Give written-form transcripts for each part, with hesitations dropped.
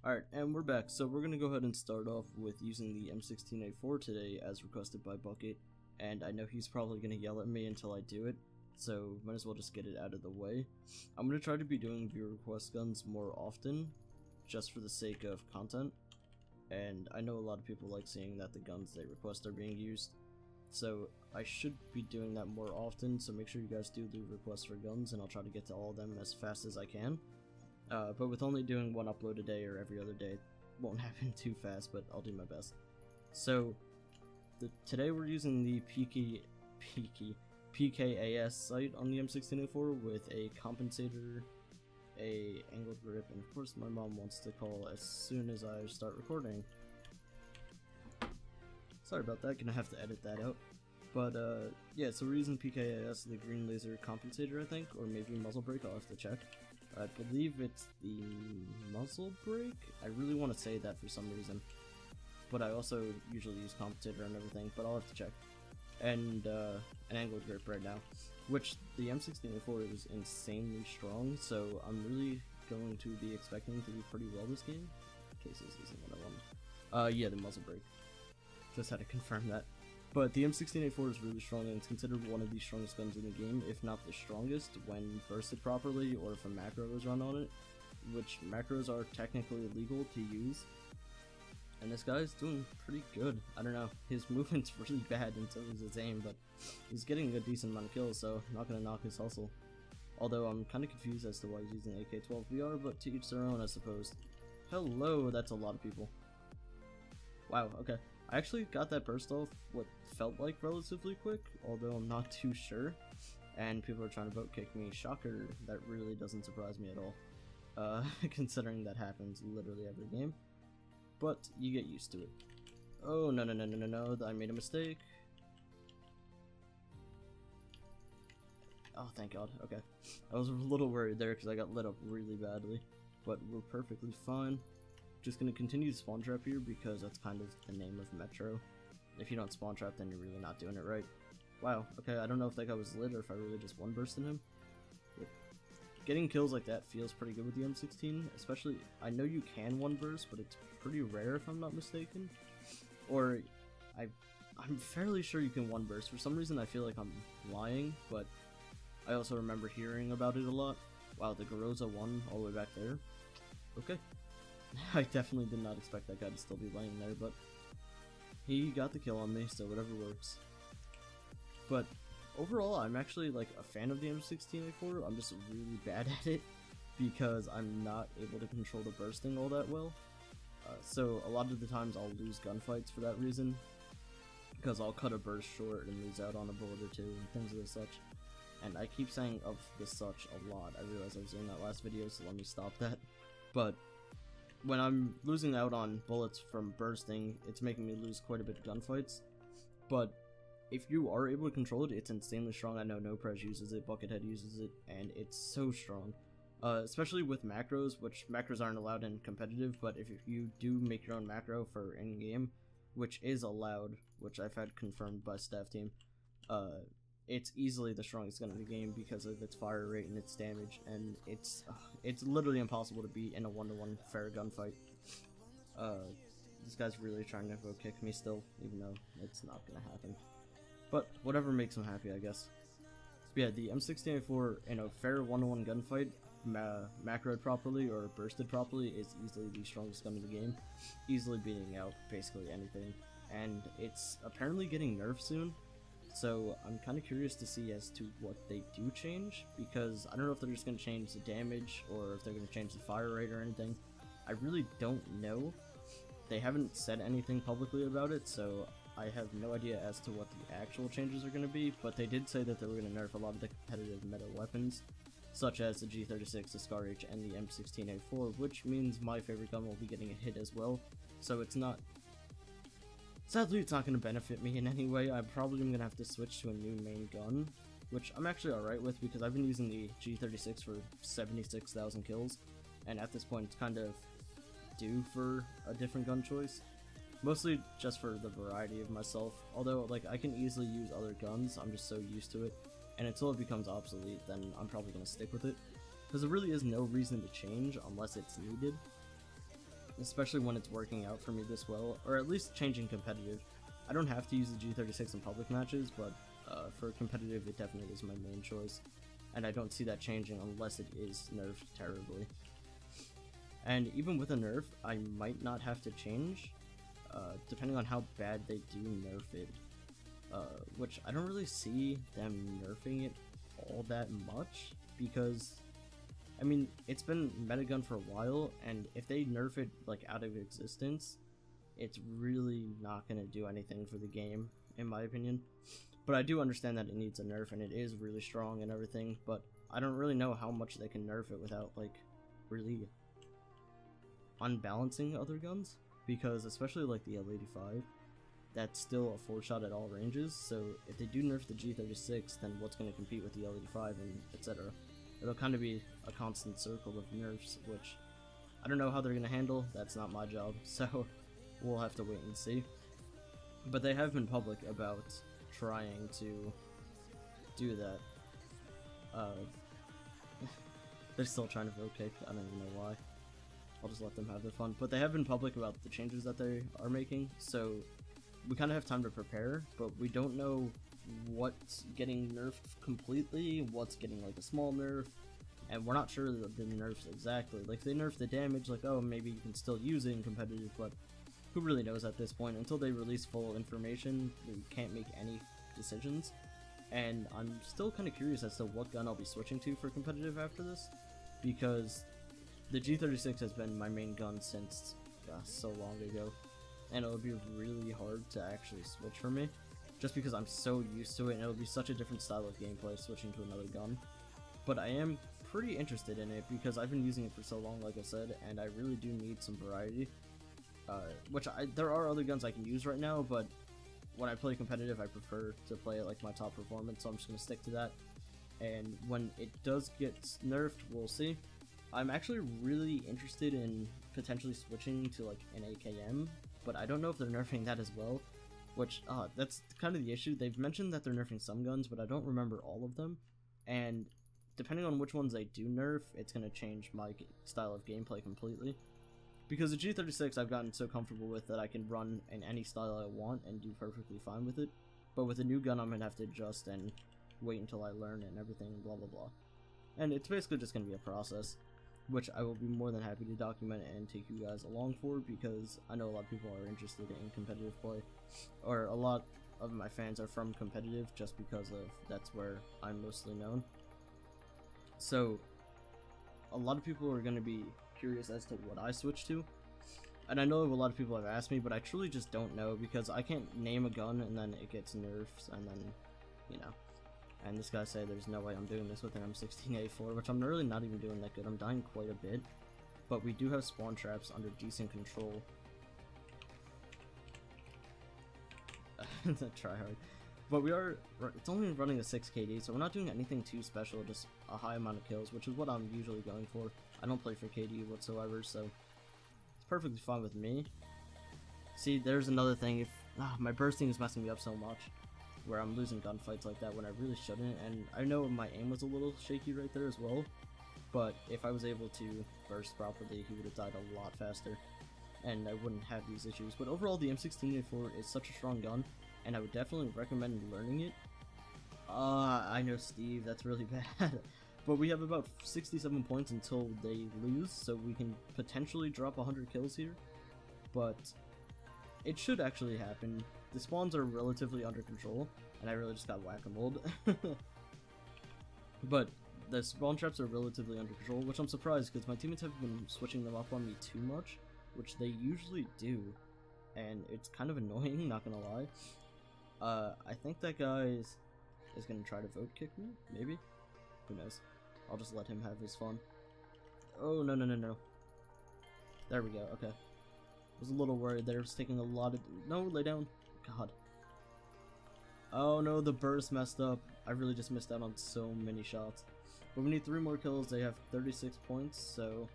Alright, and we're back. So we're going to go ahead and start off with using the M16A4 today as requested by Bucket, and I know he's probably going to yell at me until I do it, so might as well just get it out of the way. I'm going to try to be doing viewer request guns more often, just for the sake of content, and I know a lot of people like seeing that the guns they request are being used, so I should be doing that more often, so make sure you guys do leave requests for guns, and I'll try to get to all of them as fast as I can. But with only doing one upload a day or every other day, it won't happen too fast, but I'll do my best. So, today we're using the PKAS sight on the M16A4 with a compensator, a angled grip, and of course my mom wants to call as soon as I start recording. Sorry about that, gonna have to edit that out. But yeah, so we're using PKAS, the green laser compensator, I think, or maybe muzzle brake, I'll have to check. I believe it's the muzzle brake? I really want to say that for some reason. But I also usually use compensator and everything, but I'll have to check. And an angled grip right now, which the M16A4 is insanely strong, so I'm really going to be expecting to do pretty well this game. In case this isn't what I wanted. Yeah, the muzzle brake. Just had to confirm that. But the M16A4 is really strong and it's considered one of the strongest guns in the game, if not the strongest, when bursted properly or if a macro is run on it, which macros are technically illegal to use. And this guy's doing pretty good. I don't know, his movement's really bad until his aim, but he's getting a decent amount of kills, so not gonna knock his hustle. Although I'm kinda confused as to why he's using AK-12 VR, but to each their own, I suppose. Hello, that's a lot of people. Wow, okay. I actually got that burst off what felt like relatively quick, although I'm not too sure, and people are trying to vote kick me. Shocker, that really doesn't surprise me at all, considering that happens literally every game, but you get used to it. Oh, no, I made a mistake. Oh, thank God, okay. I was a little worried there because I got lit up really badly, but we're perfectly fine. Just gonna continue to spawn trap here because that's kind of the name of Metro. If you don't spawn trap, then you're really not doing it right. Wow, okay, I don't know if that guy was lit or if I really just one bursted him. But getting kills like that feels pretty good with the M16, especially, I know you can one burst, but it's pretty rare if I'm not mistaken. Or, I'm fairly sure you can one burst. For some reason I feel like I'm lying, but I also remember hearing about it a lot. Wow, the Garoza one all the way back there. Okay. I definitely did not expect that guy to still be laying there, but he got the kill on me, so whatever works. But overall, I'm actually like a fan of the M16A4. I'm just really bad at it because I'm not able to control the bursting all that well. So a lot of the times I'll lose gunfights for that reason, because I'll cut a burst short and lose out on a bullet or two and things of the such. And I keep saying of the such a lot. I realized I was doing that last video, so let me stop that. But when I'm losing out on bullets from bursting, it's making me lose quite a bit of gunfights. But if you are able to control it, it's insanely strong. I know NoPrez uses it, Buckethead uses it, and it's so strong. Especially with macros, which macros aren't allowed in competitive, but if you do make your own macro for in-game, which is allowed, which I've had confirmed by staff team, it's easily the strongest gun in the game because of its fire rate and its damage, and it's literally impossible to beat in a one-to-one fair gunfight. This guy's really trying to vote kick me still, even though it's not gonna happen. But whatever makes him happy, I guess. But yeah, the M16A4 in a fair one-to-one gunfight, macroed properly or bursted properly, is easily the strongest gun in the game, easily beating out basically anything. And it's apparently getting nerfed soon. So I'm kind of curious to see as to what they do change, because I don't know if they're just going to change the damage or if they're going to change the fire rate or anything. I really don't know. They haven't said anything publicly about it, so I have no idea as to what the actual changes are going to be, but they did say that they were going to nerf a lot of the competitive meta weapons, such as the G36, the Scar H, and the M16A4, which means my favorite gun will be getting a hit as well, so it's not... Sadly, it's not going to benefit me in any way. I'm probably going to have to switch to a new main gun, which I'm actually alright with because I've been using the G36 for 76,000 kills, and at this point it's kind of due for a different gun choice. Mostly just for the variety of myself, although like I can easily use other guns, I'm just so used to it, and until it becomes obsolete then I'm probably going to stick with it, because there really is no reason to change unless it's needed. especially when it's working out for me this well, or at least changing competitive. I don't have to use the G36 in public matches, but for competitive it definitely is my main choice, and I don't see that changing unless it is nerfed terribly. And even with a nerf, I might not have to change, depending on how bad they do nerf it, which I don't really see them nerfing it all that much, because I mean, it's been metagun for a while, and if they nerf it like out of existence, it's really not going to do anything for the game, in my opinion. But I do understand that it needs a nerf, and it is really strong and everything, but I don't really know how much they can nerf it without like really unbalancing other guns, because especially like the L85, that's still a 4-shot at all ranges, so if they do nerf the G36, then what's going to compete with the L85 and etc. It'll kind of be a constant circle of nerfs, which I don't know how they're going to handle. That's not my job, so we'll have to wait and see. But they have been public about trying to do that. They're still trying to vote kick. I don't even know why. I'll just let them have their fun. But they have been public about the changes that they are making, so we kind of have time to prepare, but we don't know what's getting nerfed completely, what's getting like a small nerf, and we're not sure the nerfs exactly. Like, they nerf the damage, like, oh, maybe you can still use it in competitive, but who really knows at this point? Until they release full information, we can't make any decisions, and I'm still kind of curious as to what gun I'll be switching to for competitive after this, because the G36 has been my main gun since so long ago, and it'll be really hard to actually switch for me, just because I'm so used to it, and it'll be such a different style of gameplay switching to another gun. But I am pretty interested in it because I've been using it for so long, like I said, and I really do need some variety. There are other guns I can use right now, but when I play competitive, I prefer to play it like my top performance, so I'm just going to stick to that. And when it does get nerfed, we'll see. I'm actually really interested in potentially switching to like an AKM, but I don't know if they're nerfing that as well, which, that's kind of the issue. They've mentioned that they're nerfing some guns, but I don't remember all of them, and depending on which ones they do nerf, it's going to change my style of gameplay completely. Because the G36 I've gotten so comfortable with that I can run in any style I want and do perfectly fine with it, but with a new gun I'm going to have to adjust and wait until I learn and everything, blah blah blah. And it's basically just going to be a process, which I will be more than happy to document and take you guys along for, because I know a lot of people are interested in competitive play, or a lot of my fans are from competitive just because of that's where I'm mostly known. So a lot of people are going to be curious as to what I switch to, and I know a lot of people have asked me, but I truly just don't know, because I can't name a gun and then it gets nerfs, and then, you know, and this guy said there's no way I'm doing this with an M16A4, which I'm really not even doing that good. I'm dying quite a bit, but we do have spawn traps under decent control. Try hard. But it's only running a 6 KD, so we're not doing anything too special, just a high amount of kills, which is what I'm usually going for. I don't play for KD whatsoever, so it's perfectly fine with me. See, there's another thing. If my bursting is messing me up so much, where I'm losing gunfights like that when I really shouldn't, and I know my aim was a little shaky right there as well, but if I was able to burst properly, he would have died a lot faster, and I wouldn't have these issues. But overall, the M16A4 is such a strong gun, and I would definitely recommend learning it. I know, Steve, that's really bad. But we have about 67 points until they lose, so we can potentially drop 100 kills here. But it should actually happen. The spawns are relatively under control, and I really just got whack-a-moled. But the spawn traps are relatively under control, which I'm surprised, because my teammates have been switching them up on me too much, which they usually do, and it's kind of annoying, not gonna lie. I think that guy is gonna try to vote kick me, maybe? Who knows? I'll just let him have his fun. Oh, no, no, no, no. There we go, okay. I was a little worried there. It was taking a lot of... No, lay down. God. Oh no, the burst messed up. I really just missed out on so many shots. But we need 3 more kills. They have 36 points, so...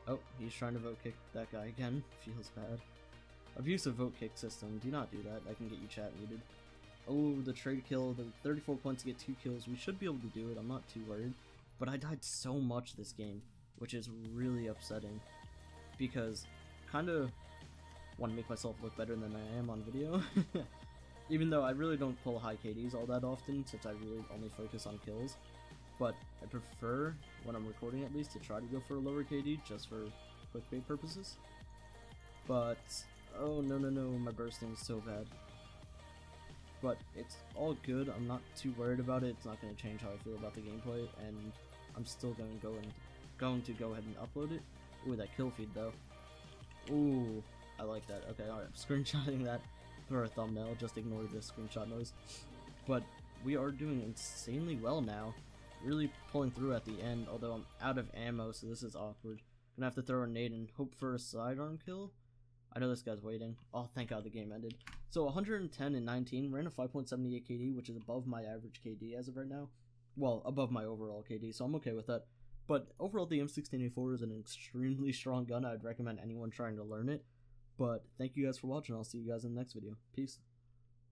Oh, he's trying to vote kick that guy again. Feels bad. Abusive vote kick system. Do not do that. I can get you chat muted. Oh, the trade kill. The 34 points to get 2 kills. We should be able to do it. I'm not too worried. But I died so much this game. which is really upsetting because kind of want to make myself look better than I am on video. Even though I really don't pull high KDs all that often, since I really only focus on kills. But I prefer, when I'm recording at least, to try to go for a lower KD just for clickbait purposes. But, oh no, my bursting is so bad. But it's all good, I'm not too worried about it, it's not going to change how I feel about the gameplay, and I'm still going to go ahead and upload it. Ooh, that kill feed though. Ooh, I like that. Okay, alright, I'm screenshotting that for a thumbnail, just ignore the screenshot noise. But we are doing insanely well now, really pulling through at the end, although I'm out of ammo, so this is awkward. Gonna have to throw a nade and hope for a sidearm kill. I know this guy's waiting. Oh, thank God the game ended. So 110 and 19, ran a 5.78 KD, which is above my average KD as of right now. Well, above my overall KD, so I'm okay with that. But overall, the M16A4 is an extremely strong gun. I'd recommend anyone trying to learn it. But thank you guys for watching. I'll see you guys in the next video. Peace.